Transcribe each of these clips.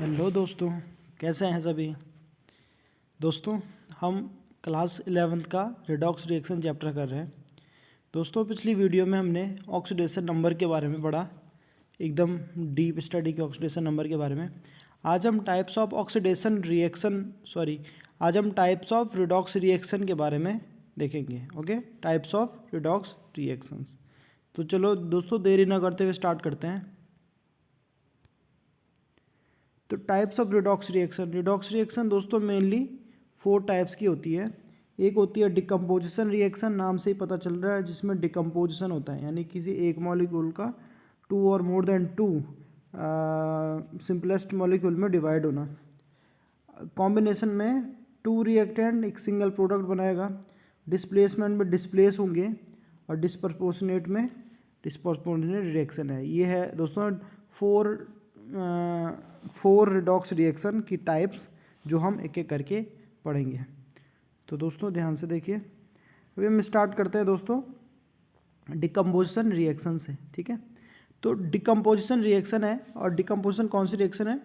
Hello दोस्तों, कैसे हैं सभी दोस्तों। हम क्लास 11th का रिडॉक्स रिएक्शन चैप्टर कर रहे हैं। दोस्तों, पिछली वीडियो में हमने ऑक्सीडेशन नंबर के बारे में पढ़ा, एकदम डीप स्टडी के ऑक्सीडेशन नंबर के बारे में। आज हम टाइप्स ऑफ ऑक्सीडेशन रिएक्शन आज हम टाइप्स ऑफ रिडॉक्स रिएक्शन के बारे में देखेंगे। Okay, types of redox reactions. तो चलो दोस्तों, देरी ना करते हुए स्टार्ट करते हैं। तो टाइप्स ऑफ रिडॉक्स रिएक्शन दोस्तों मेनली 4 टाइप्स की होती है। एक होती है डिकम्पोजिशन रिएक्शन, नाम से ही पता चल रहा है, जिसमें डिकम्पोजिशन होता है, यानी किसी एक मॉलिक्यूल का 2 और मोर देन 2 सिंपलेस्ट मॉलिक्यूल में डिवाइड होना। कॉम्बिनेशन में 2 रिएक्टेंट एक सिंगल प्रोडक्ट बनाएगा। डिस्प्लेसमेंट में डिस्प्लेस होंगे और डिस्प्रपोर्शनेट में डिस्प्रपोर्शनेट रिएक्शन है। ये है दोस्तों 4 रिडॉक्स रिएक्शन की टाइप्स, जो हम एक एक करके पढ़ेंगे। तो दोस्तों ध्यान से देखिए। अभी हम स्टार्ट करते हैं दोस्तों डिकम्पोजिशन रिएक्शन से। ठीक है, तो डिकम्पोजिशन रिएक्शन है, और डिकम्पोजिशन कौन सी रिएक्शन है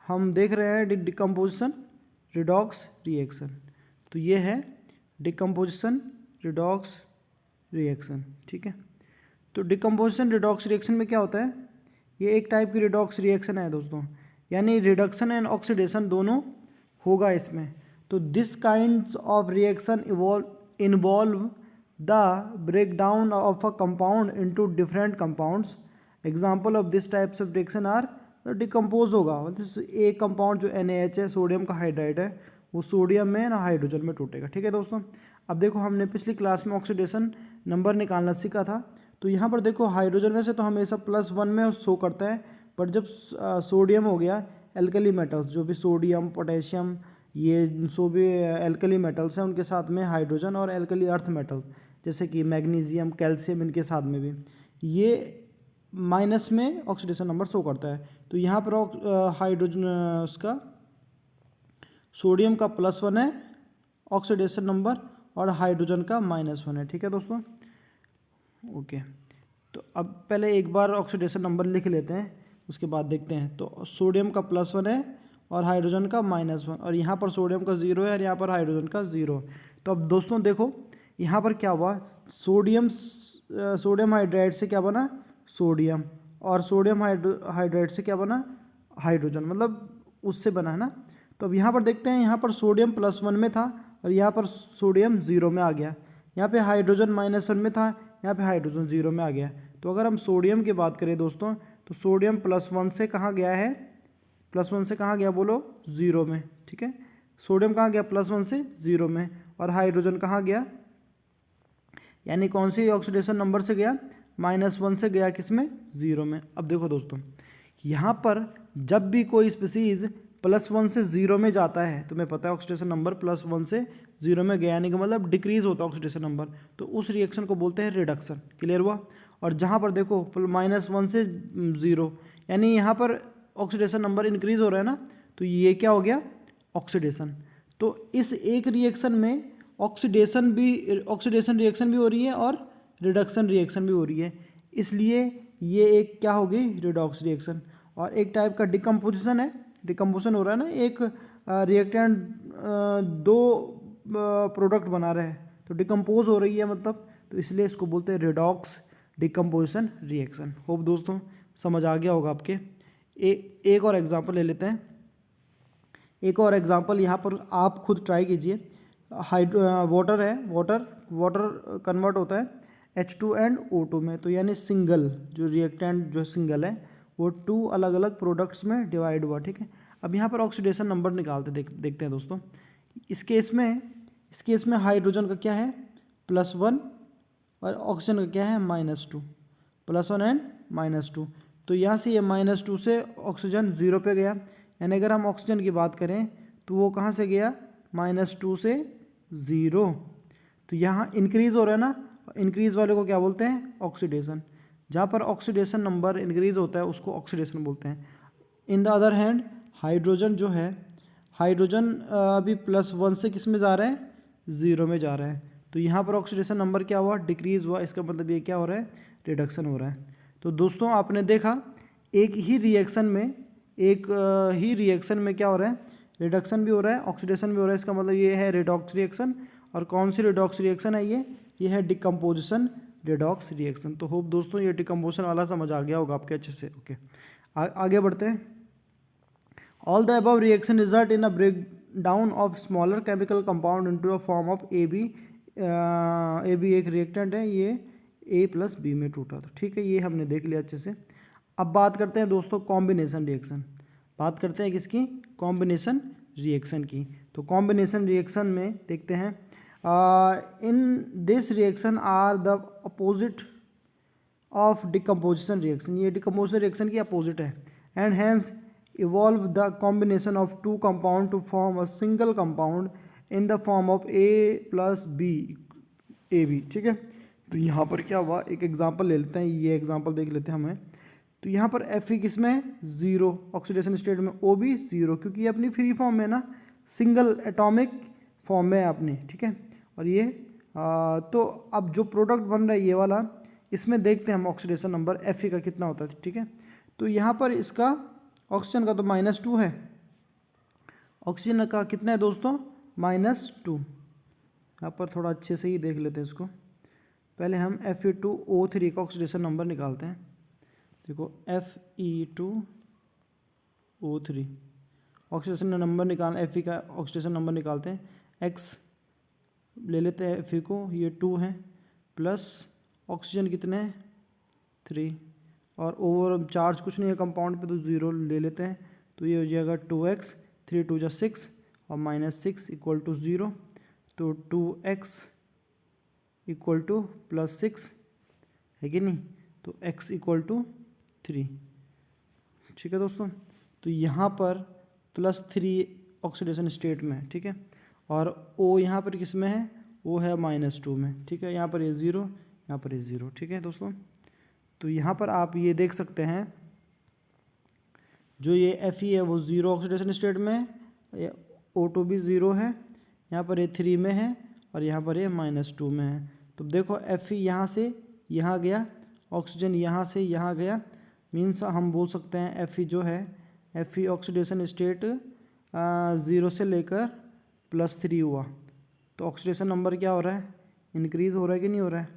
हम देख रहे हैं, डिकम्पोजिशन रिडॉक्स रिएक्शन। तो ये है डिकम्पोजिशन रिडॉक्स रिएक्शन। ठीक है, तो डिकम्पोजिशन रिडॉक्स रिएक्शन में क्या होता है, ये एक टाइप की रिडॉक्स रिएक्शन है दोस्तों, यानी रिडक्शन एंड ऑक्सीडेशन दोनों होगा इसमें। तो this kinds of reaction involve the breakdown of a compound into different compounds. Example of this types of reaction are, decompose होगा, एक कंपाउंड जो NaH है, सोडियम का हाइड्राइड है, वो सोडियम में ना हाइड्रोजन में टूटेगा। ठीक है दोस्तों, अब देखो हमने पिछली क्लास में ऑक्सीडेशन नंबर निकालना सीखा था। तो यहाँ पर देखो हाइड्रोजन वैसे तो हमेशा +1 में शो करता है, पर जब सोडियम हो गया, एल्कली मेटल्स जो भी सोडियम पोटेशियम ये जो भी एल्कली मेटल्स हैं, उनके साथ में हाइड्रोजन और एल्कली अर्थ मेटल जैसे कि मैग्नीशियम कैल्शियम, इनके साथ में भी ये माइनस में ऑक्सीडेशन नंबर शो करता है। तो यहाँ पर हाइड्रोजन उसका सोडियम का +1 है ऑक्सीडेशन नंबर, और हाइड्रोजन का -1 है। ठीक है दोस्तों, ओके। तो अब पहले एक बार ऑक्सीडेशन नंबर लिख लेते हैं, उसके बाद देखते हैं। तो सोडियम का +1 है और हाइड्रोजन का -1, और यहाँ पर सोडियम का 0 है और यहाँ पर हाइड्रोजन का 0। तो अब दोस्तों देखो यहाँ पर क्या हुआ, सोडियम हाइड्राइड से क्या बना, सोडियम, और सोडियम हाइड्राइड से क्या बना, हाइड्रोजन, मतलब उससे बना है ना। तो अब यहाँ पर देखते हैं, यहाँ पर सोडियम +1 में था और यहाँ पर सोडियम 0 में आ गया। यहाँ पे हाइड्रोजन -1 में था, यहाँ पे हाइड्रोजन 0 में आ गया। तो अगर हम सोडियम की बात करें दोस्तों, तो सोडियम +1 से कहाँ गया है, +1 से कहाँ गया बोलो, 0 में। ठीक है, सोडियम कहाँ गया, +1 से 0 में, और हाइड्रोजन कहाँ गया, यानी कौन सी ऑक्सीडेशन नंबर से गया, -1 से गया, किसमें, 0 में। अब देखो दोस्तों, यहाँ पर जब भी कोई स्पीसीज +1 से 0 में जाता है, तुम्हें पता है ऑक्सीडेशन नंबर +1 से 0 में गया, यानी कि मतलब डिक्रीज होता है ऑक्सीडेशन नंबर, तो उस रिएक्शन को बोलते हैं रिडक्शन। क्लियर हुआ। और जहाँ पर देखो -1 से 0, यानी यहाँ पर ऑक्सीडेशन नंबर इंक्रीज हो रहा है ना, तो ये क्या हो गया, ऑक्सीडेशन। तो इस एक रिएक्शन में ऑक्सीडेशन रिएक्शन भी हो रही है और रिडक्शन रिएक्शन भी हो रही है, इसलिए ये एक क्या होगी, रिडॉक्स रिएक्शन। और एक टाइप का डिकम्पोजिशन है, डिकम्पोजिशन हो रहा है ना, एक रिएक्टेंट 2 प्रोडक्ट बना रहे हैं, तो डिकम्पोज हो रही है मतलब, तो इसलिए इसको बोलते हैं रिडॉक्स डिकम्पोजिशन रिएक्शन। होप दोस्तों समझ आ गया होगा आपके। एक और एग्जांपल ले लेते हैं। एक और एग्जांपल यहाँ पर आप खुद ट्राई कीजिए। वाटर है, वाटर कन्वर्ट होता है H2 एंड O2 में, तो यानी सिंगल जो रिएक्टेंट जो सिंगल है वो 2 अलग अलग प्रोडक्ट्स में डिवाइड हुआ। ठीक है, अब यहाँ पर ऑक्सीडेशन नंबर निकालते देखते हैं दोस्तों। इस केस में हाइड्रोजन का क्या है, +1, और ऑक्सीजन का क्या है, -2, +1 एंड -2। तो यहाँ से ये -2 से ऑक्सीजन 0 पे गया, यानी अगर हम ऑक्सीजन की बात करें तो वो कहाँ से गया, -2 से 0। तो यहाँ इंक्रीज़ हो रहा है ना, इंक्रीज़ वाले को क्या बोलते हैं, ऑक्सीडेशन। जहाँ पर ऑक्सीडेशन नंबर इंक्रीज़ होता है उसको ऑक्सीडेशन बोलते हैं। In the other hand hydrogen जो है, हाइड्रोजन अभी +1 से किस में जा रहा है, 0 में जा रहा है, तो यहाँ पर ऑक्सीडेशन नंबर क्या हुआ, डिक्रीज़ हुआ। इसका मतलब ये क्या हो रहा है, रिडक्शन हो रहा है। तो दोस्तों आपने देखा एक ही रिएक्शन में एक ही रिएक्शन में क्या हो रहा है, रिडक्शन भी हो रहा है, ऑक्सीडेशन भी हो रहा है। इसका मतलब ये है रिडॉक्स रिएक्शन। और कौन सी रिडॉक्स रिएक्शन है ये है डिकम्पोजिशन रिडॉक्स रिएक्शन। तो होप दोस्तों ये डिकम्पोजिशन वाला समझ आ गया होगा आपके अच्छे से। ओके, आगे बढ़ते हैं। All the above reaction result in a break down of smaller chemical compound into a form of AB। AB एक रिएक्टेंट है, ये A+B में टूटा। तो ठीक है, ये हमने देख लिया अच्छे से। अब बात करते हैं दोस्तों कॉम्बिनेशन रिएक्शन। बात करते हैं किसकी, कॉम्बिनेशन रिएक्शन की। तो कॉम्बिनेशन रिएक्शन में देखते हैं in this reaction are the opposite of decomposition reaction. ये डिकम्पोजिशन रिएक्शन की अपोजिट है। And hence evolve the combination of two compound to form a single compound in the form of A+B AB। ठीक है, तो यहाँ पर क्या हुआ, एक एग्जांपल ले लेते हैं, ये एग्जांपल देख लेते हैं हमें। तो यहाँ पर Fe किसमें है, 0 ऑक्सीडेशन स्टेट में, OB 0, क्योंकि ये अपनी फ्री फॉर्म में ना, सिंगल एटॉमिक फॉर्म में है अपनी। ठीक है, और ये तो अब जो प्रोडक्ट बन रहा है ये वाला, इसमें देखते हैं हम ऑक्सीडेशन नंबर Fe का कितना होता है। ठीक है, तो यहाँ पर इसका ऑक्सीजन का तो -2 है, ऑक्सीजन का कितना है दोस्तों, -2। यहाँ पर थोड़ा अच्छे से ही देख लेते हैं इसको। पहले हम Fe2O3 का ऑक्सीडेशन नंबर निकालते हैं। देखो Fe2O3 ऑक्सीडेशन नंबर निकाल, Fe का ऑक्सीडेशन नंबर निकालते हैं। X ले लेते हैं Fe को, ये 2 है, प्लस ऑक्सीजन कितने हैं 3, और ओवर चार्ज कुछ नहीं है कंपाउंड पे, तो 0 ले लेते हैं। तो ये हो जाएगा 2x, 3 2 6 और -6 = 0। तो 2x = +6 है कि नहीं, तो x = 3। ठीक है दोस्तों, तो यहाँ पर +3 ऑक्सीडेशन स्टेट में है। ठीक है, और O यहाँ पर किस में है, वो है -2 में। ठीक है, यहाँ पर ये 0, यहाँ पर ये 0। ठीक है दोस्तों, तो यहाँ पर आप ये देख सकते हैं, जो ये Fe है वो 0 ऑक्सीडेशन स्टेट में है, O2 भी 0 है, यहाँ पर ये 3 में है, और यहाँ पर ये -2 में है। तो देखो Fe यहाँ से यहाँ गया, ऑक्सीजन यहाँ से यहाँ गया, मीन्स हम बोल सकते हैं Fe जो है, Fe ऑक्सीडेशन स्टेट 0 से लेकर +3 हुआ। तो ऑक्सीडेशन नंबर क्या हो रहा है, इंक्रीज़ हो रहा है कि नहीं हो रहा है।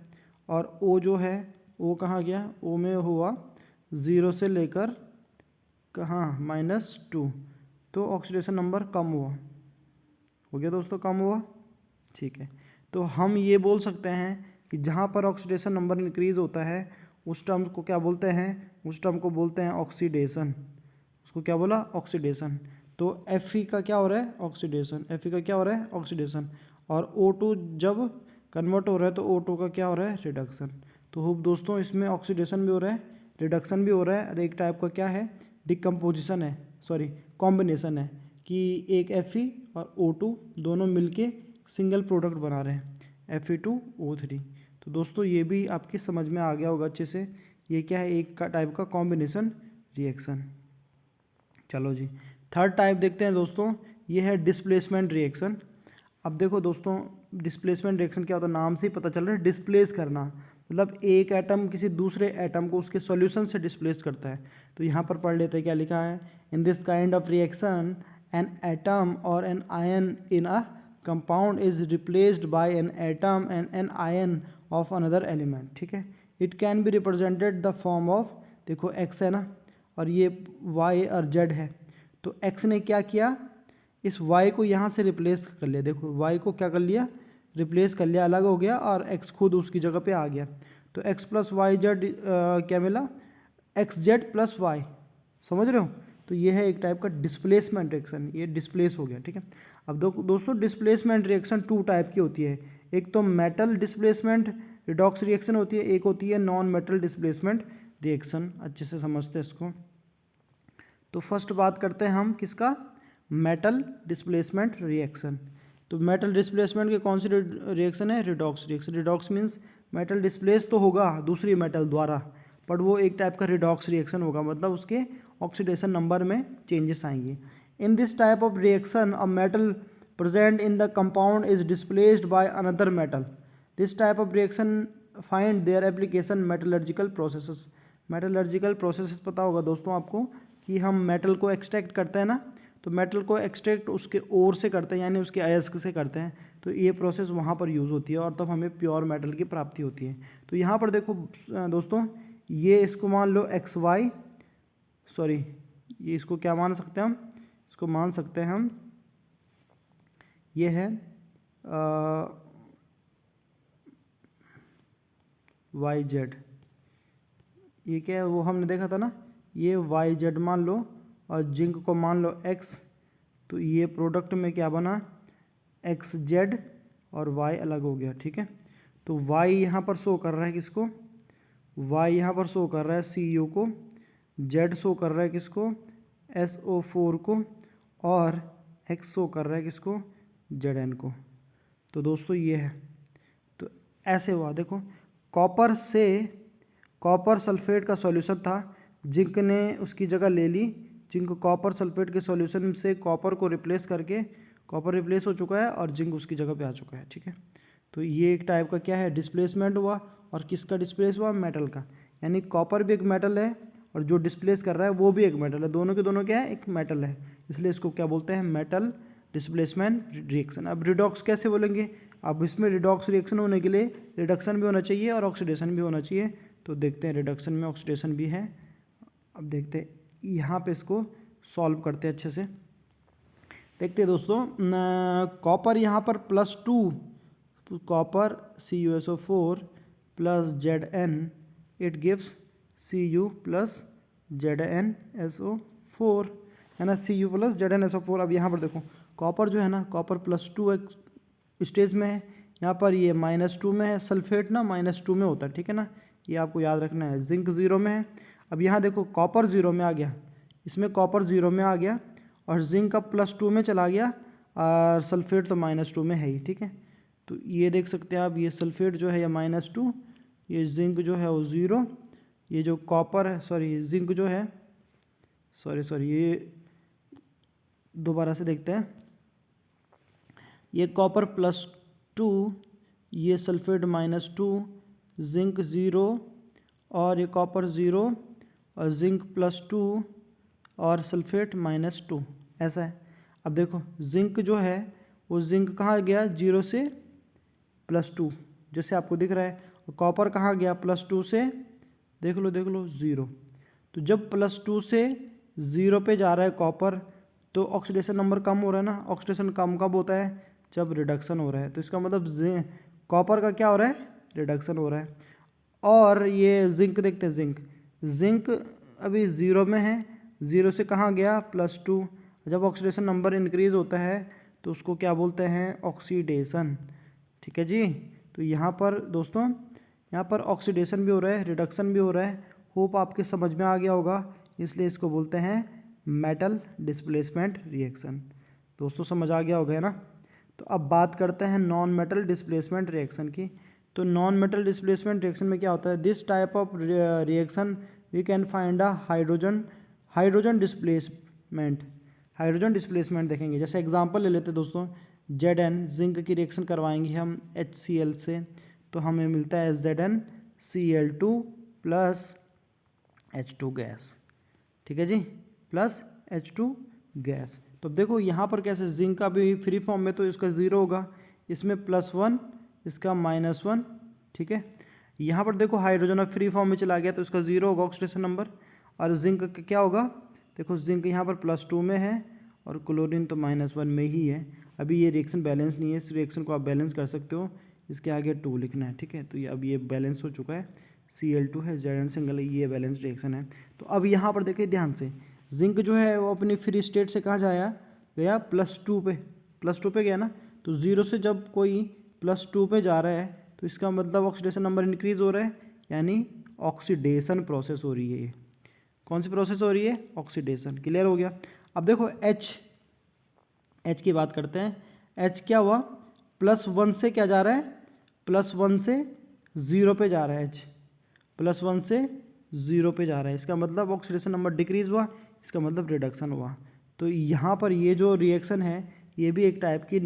और O जो है, O कहाँ गया, O में हुआ 0 से लेकर कहाँ, -2। तो ऑक्सीडेशन नंबर कम हुआ, हो गया दोस्तों, कम हुआ। ठीक है, तो हम ये बोल सकते हैं कि जहाँ पर ऑक्सीडेशन नंबर इंक्रीज़ होता है उस टर्म को क्या बोलते हैं, उस टर्म को बोलते हैं ऑक्सीडेशन। उसको क्या बोला, ऑक्सीडेशन। तो Fe का क्या हो रहा है, ऑक्सीडेशन। Fe का क्या हो रहा है, ऑक्सीडेशन। और O2 जब कन्वर्ट हो रहा है तो O2 का क्या हो रहा है, रिडक्शन। तो होप दोस्तों इसमें ऑक्सीडेशन भी हो रहा है, रिडक्शन भी हो रहा है, और एक टाइप का क्या है, डिकम्पोजिशन है, सॉरी कॉम्बिनेशन है, कि एक Fe और O2 दोनों मिलके सिंगल प्रोडक्ट बना रहे हैं, Fe2O3। तो दोस्तों ये भी आपकी समझ में आ गया होगा अच्छे से, ये क्या है, एक का टाइप का कॉम्बिनेशन रिएक्शन। चलो जी, थर्ड टाइप देखते हैं दोस्तों, ये है डिस्प्लेसमेंट रिएक्शन। अब देखो दोस्तों, डिस्प्लेसमेंट रिएक्शन क्या होता है, नाम से ही पता चल रहा है, डिस्प्लेस करना, मतलब एक एटम किसी दूसरे एटम को उसके सॉल्यूशन से डिस्प्लेस करता है। तो यहाँ पर पढ़ लेते हैं क्या लिखा है, in this kind of reaction an atom और an ion in a compound is replaced by an atom and an ion of another element. ठीक है, it can be represented the form of, देखो x है ना, और ये y और z है। तो x ने क्या किया, इस y को यहाँ से रिप्लेस कर लिया। देखो y को क्या कर लिया, रिप्लेस कर लिया, अलग हो गया, और x खुद उसकी जगह पे आ गया। तो x + yz क्या मिला, xz + y, समझ रहे हो। तो ये है एक टाइप का डिस्प्लेसमेंट रिएक्शन, ये डिस्प्लेस हो गया। ठीक है, अब दोस्तों डिस्प्लेसमेंट रिएक्शन 2 टाइप की होती है, एक तो मेटल डिस्प्लेसमेंट रिडॉक्स रिएक्शन होती है, एक होती है नॉन मेटल डिस्प्लेसमेंट रिएक्शन। अच्छे से समझते हैं इसको। तो फर्स्ट बात करते हैं हम किसका, मेटल डिस्प्लेसमेंट रिएक्शन। तो मेटल डिस्प्लेसमेंट के कौन सी रिएक्शन है, redox reaction. Redox means metal displace तो होगा दूसरी मेटल द्वारा, बट वो एक टाइप का रिडॉक्स रिएक्शन होगा, मतलब उसके ऑक्सीडेशन नंबर में चेंजेस आएंगे। In this type of reaction a metal present in the compound is displaced by another metal. This type of reaction find their application metallurgical processes. metallurgical processes पता होगा दोस्तों आपको कि हम मेटल को extract करते हैं ना, तो मेटल को एक्सट्रैक्ट उसके ओर से करते हैं, यानी उसके अयस्क से करते हैं, तो ये प्रोसेस वहाँ पर यूज़ होती है और तब हमें प्योर मेटल की प्राप्ति होती है। तो यहाँ पर देखो दोस्तों, ये इसको मान लो एक्स वाई, सॉरी ये इसको क्या मान सकते हैं हम, इसको मान सकते हैं हम, ये है वाई जेड, ये क्या है वो हमने देखा था ना, ये वाई जेड मान लो और जिंक को मान लो एक्स, तो ये प्रोडक्ट में क्या बना, एक्स जेड और वाई अलग हो गया, ठीक है। तो वाई यहाँ पर शो कर रहा है किसको, वाई यहाँ पर शो कर रहा है सी यू को, जेड शो कर रहा है किसको, SO4 को, और एक्स शो कर रहा है किसको, ZN को। तो दोस्तों ये है, तो ऐसे हुआ देखो, कॉपर सल्फेट का सॉल्यूशन था, जिंक ने उसकी जगह ले ली, जिंक कॉपर सल्फेट के सॉल्यूशन से कॉपर को रिप्लेस करके, कॉपर रिप्लेस हो चुका है और जिंक उसकी जगह पे आ चुका है, ठीक है। तो ये एक टाइप का क्या है, डिस्प्लेसमेंट हुआ, और किसका डिस्प्लेस हुआ, मेटल का, यानी कॉपर भी एक मेटल है और जो डिस्प्लेस कर रहा है वो भी एक मेटल है, दोनों के दोनों क्या है, एक मेटल है, इसलिए इसको क्या बोलते हैं, मेटल डिस्प्लेसमेंट रिएक्शन। अब रिडॉक्स कैसे बोलेंगे, अब इसमें रिडॉक्स रिएक्शन होने के लिए रिडक्शन भी होना चाहिए और ऑक्सीडेशन भी होना चाहिए, तो देखते हैं रिडक्शन में ऑक्सीडेशन भी है। अब देखते हैं यहाँ पे इसको सॉल्व करते हैं अच्छे से, देखते हैं दोस्तों, कॉपर यहाँ पर +2, copper CuSO4 plus ZN, it gives Cu plus ZnSO4, है ना, Cu प्लस ZnSO4। अब यहाँ पर देखो कॉपर जो है ना, कॉपर +2 स्टेज में है, यहाँ पर ये -2 में है, सल्फेट ना -2 में होता है, ठीक है ना, ये आपको याद रखना है। जिंक 0 में है, अब यहाँ देखो कॉपर 0 में आ गया, इसमें कॉपर 0 में आ गया और जिंक का +2 में चला गया और सल्फेट तो -2 में है ही, ठीक है। तो ये देख सकते हैं आप, ये सल्फेट जो है या -2, ये जिंक जो है वो 0, ये जो कॉपर है, सॉरी जिंक जो है, सॉरी ये दोबारा से देखते हैं, ये कॉपर +2, ये सल्फेट -2, जिंक 0 और ये कॉपर 0 और जिंक +2 और सल्फेट -2, ऐसा है। अब देखो जिंक जो है वो जिंक कहाँ गया, 0 से +2, जैसे आपको दिख रहा है, और कॉपर कहाँ गया, +2 से, देख लो 0। तो जब +2 से 0 पे जा रहा है कॉपर, तो ऑक्सीडेशन नंबर कम हो रहा है ना, ऑक्सीडेशन कम कब होता है, जब रिडक्शन हो रहा है, तो इसका मतलब कॉपर का क्या हो रहा है, रिडक्शन हो रहा है। और ये जिंक देखते हैं, जिंक अभी 0 में है, 0 से कहाँ गया, +2, जब ऑक्सीडेशन नंबर इंक्रीज होता है तो उसको क्या बोलते हैं, ऑक्सीडेशन, ठीक है जी। तो यहाँ पर दोस्तों, यहाँ पर ऑक्सीडेशन भी हो रहा है, रिडक्शन भी हो रहा है, होप आपके समझ में आ गया होगा, इसलिए इसको बोलते हैं मेटल डिस्प्लेसमेंट रिएक्शन। दोस्तों समझ आ गया होगा, है ना। तो अब बात करते हैं नॉन मेटल डिस्प्लेसमेंट रिएक्शन की। तो नॉन मेटल डिस्प्लेसमेंट रिएक्शन में क्या होता है, this type of reaction we can find a hydrogen displacement देखेंगे। जैसे एग्जांपल ले लेते हैं दोस्तों, ZN, जिंक की रिएक्शन करवाएंगे हम HCl से, तो हमें मिलता है ZnCl2 प्लस H2 गैस, ठीक है जी, प्लस H2 गैस। तो देखो यहाँ पर कैसे, जिंक का भी फ्री फॉर्म में तो इसका 0 होगा, इसमें +1, इसका -1, ठीक है। यहाँ पर देखो हाइड्रोजन अब फ्री फॉर्म में चला गया तो इसका 0 होगा ऑक्सीडेशन नंबर, और जिंक का क्या होगा, देखो जिंक यहाँ पर +2 में है और क्लोरीन तो -1 में ही है। अभी ये रिएक्शन बैलेंस नहीं है, इस रिएक्शन को आप बैलेंस कर सकते हो, इसके आगे 2 लिखना है, ठीक है। तो ये अब ये बैलेंस हो चुका है, Cl2 है, ZN सिंगल, ये बैलेंस रिएक्शन है। तो अब यहाँ पर देखिए ध्यान से, जिंक जो है वो अपनी फ्री स्टेट से कहाँ जाया गया, +2 पे गया ना। तो 0 से जब कोई +2 पे जा रहा है तो इसका मतलब ऑक्सीडेशन नंबर इंक्रीज हो रहा है, यानी ऑक्सीडेशन प्रोसेस हो रही है। ये कौन सी प्रोसेस हो रही है, ऑक्सीडेशन, क्लियर हो गया। अब देखो H की बात करते हैं, H क्या हुआ, +1 से क्या जा रहा है, +1 से 0 पे जा रहा है, H +1 से 0 पे जा रहा है, इसका मतलब ऑक्सीडेशन नंबर डिक्रीज हुआ, इसका मतलब रिडक्शन हुआ। तो यहाँ पर ये जो रिएक्शन है ये भी एक टाइप की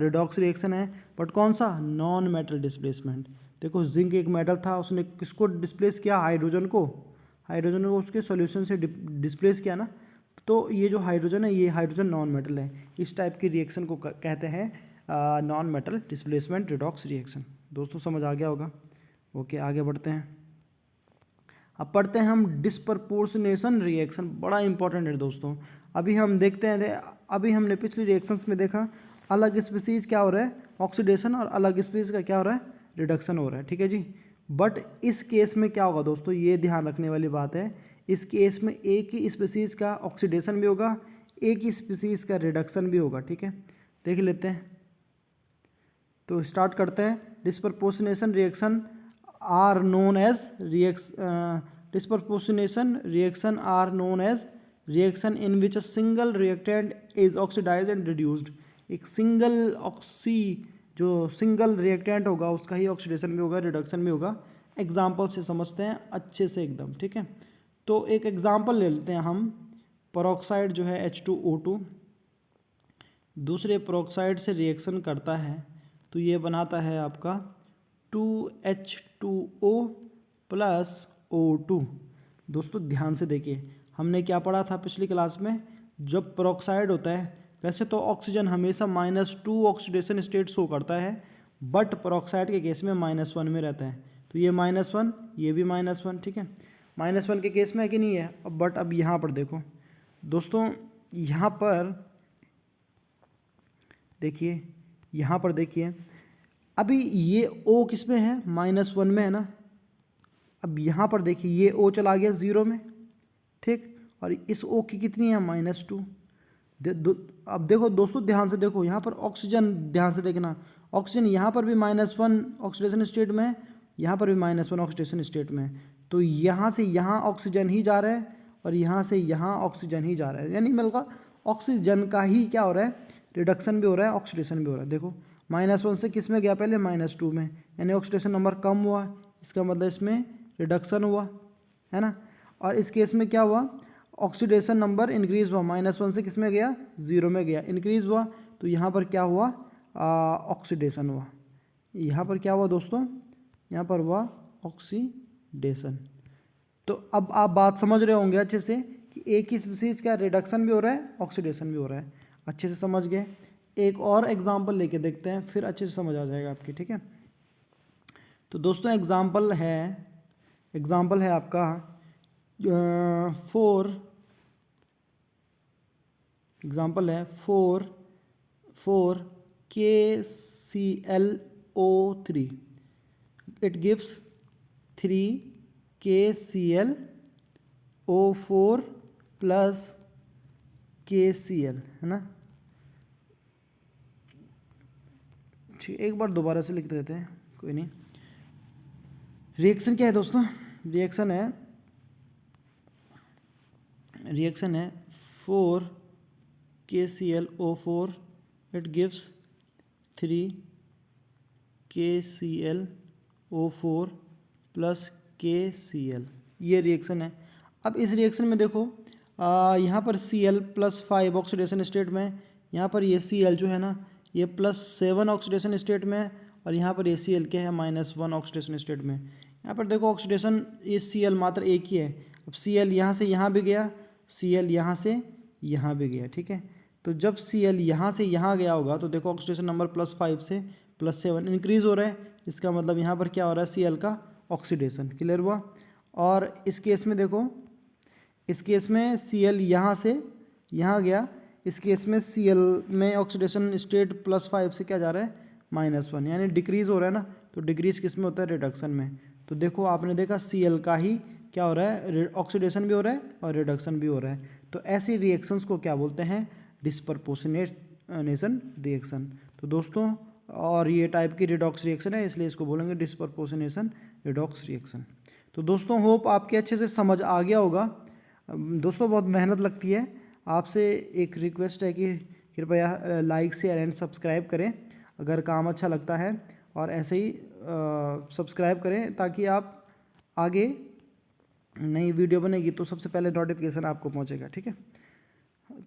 रिडॉक्स रिएक्शन है, बट कौन सा, नॉन मेटल डिस्प्लेसमेंट। देखो जिंक एक मेटल था, उसने किसको डिस्प्लेस किया, हाइड्रोजन को, हाइड्रोजन को उसके सॉल्यूशन से डिस्प्लेस किया ना, तो ये जो हाइड्रोजन है ये हाइड्रोजन नॉन मेटल है। इस टाइप की रिएक्शन को कहते हैं non metal displacement redox reaction. दोस्तों समझ आ गया होगा। ओके, आगे बढ़ते हैं। अब पढ़ते हैं हम डिस्प्रपोर्शनेशन रिएक्शन, बड़ा इंपॉर्टेंट है दोस्तों। अभी हम देखते हैं, अभी हमने पिछली रिएक्शंस में देखा अलग स्पीसीज क्या हो रहा है, ऑक्सीडेशन, और अलग स्पीसीज का क्या हो रहा है, रिडक्शन हो रहा है, ठीक है जी। बट इस केस में क्या होगा दोस्तों, ये ध्यान रखने वाली बात है, इस केस में एक ही स्पीसीज का ऑक्सीडेशन भी होगा, एक ही स्पीसीज का रिडक्शन भी होगा, ठीक है। देख लेते हैं, तो स्टार्ट करते हैं। Disproportionation reaction are known as disproportionation reaction are known as reaction in which a single reactant is oxidised and reduced. एक सिंगल जो सिंगल रिएक्टेंट होगा उसका ही ऑक्सीडेशन भी होगा, रिडक्शन भी होगा। एग्जाम्पल से समझते हैं अच्छे से एकदम, ठीक है। तो एक एग्जाम्पल ले लेते हैं हम। पेरोक्साइड जो है H2O2 दूसरे पेरोक्साइड से रिएक्शन करता है तो ये बनाता है आपका 2H2O प्लस O2। दोस्तों ध्यान से देखिए, हमने क्या पढ़ा था पिछली क्लास में, जब पेरोक्साइड होता है वैसे तो ऑक्सीजन हमेशा -2 ऑक्सीडेशन स्टेट शो करता है, बट पेरोक्साइड के केस में -1 में रहता है। तो ये -1, ये भी -1, ठीक है। -1 के केस में है कि नहीं है। बट अब यहाँ पर देखो दोस्तों, यहाँ पर देखिए, यहाँ पर देखिए, अभी ये O किस में है, -1 में है ना। अब यहाँ पर देखिए ये O चला गया 0 में, ठीक, और इस O की कितनी है, -2। अब देखो दोस्तों, ध्यान से देखो, यहाँ पर ऑक्सीजन, ध्यान से देखना, ऑक्सीजन यहाँ पर भी -1 ऑक्सीडेशन स्टेट में है, यहाँ पर भी -1 ऑक्सीडेशन स्टेट में है। तो यहाँ से यहाँ ऑक्सीजन ही जा रहा है और यहाँ से यहाँ ऑक्सीजन ही जा रहा है, यानी मिलकर ऑक्सीजन का ही क्या हो रहा है, रिडक्शन भी हो रहा है, ऑक्सीडेशन भी हो रहा है। देखो -1 से किस में गया, पहले -2 में, यानी ऑक्सीडेशन नंबर कम हुआ, इसका मतलब इसमें रिडक्शन हुआ, है ना। और इस केस में क्या हुआ, ऑक्सीडेशन नंबर इंक्रीज हुआ, -1 से किस में गया, 0 में गया, इंक्रीज हुआ। तो यहाँ पर क्या हुआ, ऑक्सीडेशन हुआ। यहाँ पर क्या हुआ दोस्तों, यहाँ पर हुआ ऑक्सीडेशन। तो अब आप बात समझ रहे होंगे अच्छे से कि एक ही स्पीसीज का रिडक्शन भी हो रहा है, ऑक्सीडेशन भी हो रहा है। अच्छे से समझ गए। एक और एग्जाम्पल लेके देखते हैं, फिर अच्छे से समझ आ जाएगा आपकी, ठीक है। तो दोस्तों एग्जाम्पल है आपका 4 KClO3। It gives 3 KClO4 plus KCl, है ना। ठीक, एक बार दोबारा से लिख देते हैं, कोई नहीं। रिएक्शन क्या है दोस्तों, रिएक्शन है 4 KClO4, it gives 3 KClO4 plus KCl, ये रिएक्शन है। अब इस रिएक्शन में देखो, यहाँ पर Cl+5 ऑक्सीडेशन स्टेट में, यहाँ पर ये Cl जो है ना ये +7 ऑक्सीडेशन स्टेट में, और यहाँ पर ये Cl क्या है, -1 ऑक्सीडेशन स्टेट में। यहाँ पर देखो ऑक्सीडेशन ये Cl मात्र एक ही है। अब Cl यहाँ से यहाँ भी गया, Cl यहाँ से यहाँ भी गया, ठीक है। तो जब Cl यहाँ से यहाँ गया होगा तो देखो ऑक्सीडेशन नंबर +5 से +7 इंक्रीज हो रहा है, इसका मतलब यहाँ पर क्या हो रहा है, Cl का ऑक्सीडेशन, क्लियर हुआ। और इस केस में देखो, इस केस में Cl यहाँ से यहाँ गया, इस केस में Cl में ऑक्सीडेशन स्टेट +5 से क्या जा रहा है, -1, यानी डिक्रीज हो रहा है ना। तो डिक्रीज किस में होता है, रिडक्शन में। तो देखो आपने देखा Cl का ही क्या हो रहा है, ऑक्सीडेशन भी हो रहा है और रिडक्शन भी हो रहा है। तो ऐसी रिएक्शंस को क्या बोलते हैं, डिस्प्रपोर्शनेशन रिएक्शन। तो दोस्तों, और ये टाइप की रिडॉक्स रिएक्शन है, इसलिए इसको बोलेंगे डिस्प्रपोर्शनेशन रिडॉक्स रिएक्शन। तो दोस्तों होप आपके अच्छे से समझ आ गया होगा। दोस्तों बहुत मेहनत लगती है, आपसे एक रिक्वेस्ट है कि कृपया लाइक शेयर एंड सब्सक्राइब करें अगर काम अच्छा लगता है, और ऐसे ही सब्सक्राइब करें ताकि आप आगे नई वीडियो बनेगी तो सबसे पहले नोटिफिकेशन आपको पहुंचेगा, ठीक है।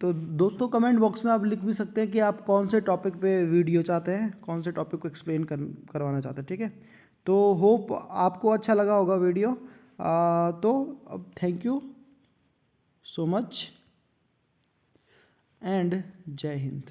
तो दोस्तों कमेंट बॉक्स में आप लिख भी सकते हैं कि आप कौन से टॉपिक पे वीडियो चाहते हैं, कौन से टॉपिक को एक्सप्लेन करवाना चाहते हैं, ठीक है। तो होप आपको अच्छा लगा होगा वीडियो। तो अब thank you so much and जय हिंद।